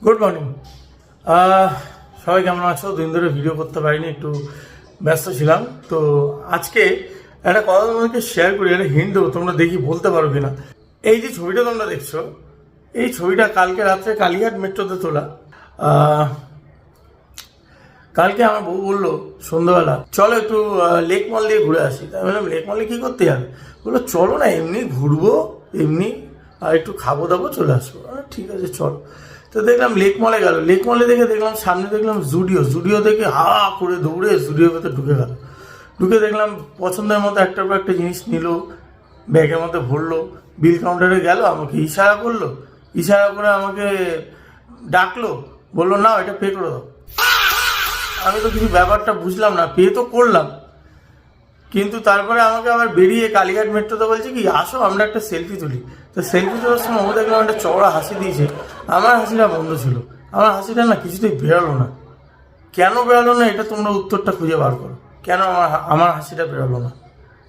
Good morning. সবাই কেমন আছো? দিন ধরে ভিডিও করতে পারিনি, একটু ব্যস্ত ছিলাম। তো আজকে একটা কথা তোমাদেরকে শেয়ার করি, একটা হিন্ট দেবো, তোমরা দেখি বলতে পারো কিনা। এই যে ছবিটা তোমরা দেখছো, এই ছবিটা কালকে রাত্রে কালীঘাট মেট্রোতে তোলা। কালকে আমার বউ বললো সন্ধ্যাবেলা চলো একটু লেক মল দিয়ে ঘুরে আসি। তাই বললাম লেক মলে কী করতে যাবে? বললো চলো না, এমনি ঘুরবো, এমনি আর একটু খাবো দাবো, চলে আসবো। ঠিক আছে চলো। তো দেখলাম লেক মলে গেল। লেক মলে দেখলাম সামনে দেখলাম জুডিও দেখে হা করে দৌড়ে জুডিওর ভেতরে ঢুকে গেল। ঢুকে দেখলাম পছন্দের মতো একটার পর একটা জিনিস নিল, ব্যাগের মধ্যে ভরলো, বিল কাউন্টারে গেল, আমাকে ইশারা করলো, ইশারা করে আমাকে ডাকলো, বললো না এটা পে করে দাও। আমি তো কিছু ব্যাপারটা বুঝলাম না, পে তো করলাম, কিন্তু তারপরে আমাকে আবার বেরিয়ে কালীঘাট মেট্রোতে বলছে কি আসো আমরা একটা সেলফি তুলি। তো সেলফি তোলার সময় ও দেখলাম একটা চওড়া হাসি দিয়েছে। আমার হাসিটা বন্ধ ছিল, আমার হাসিটা না কিছুতেই বেরোলো না। কেন বেরোলো না এটা তোমরা উত্তরটা খুঁজে বার করো, কেন আমার হাসিটা বেরোলো না।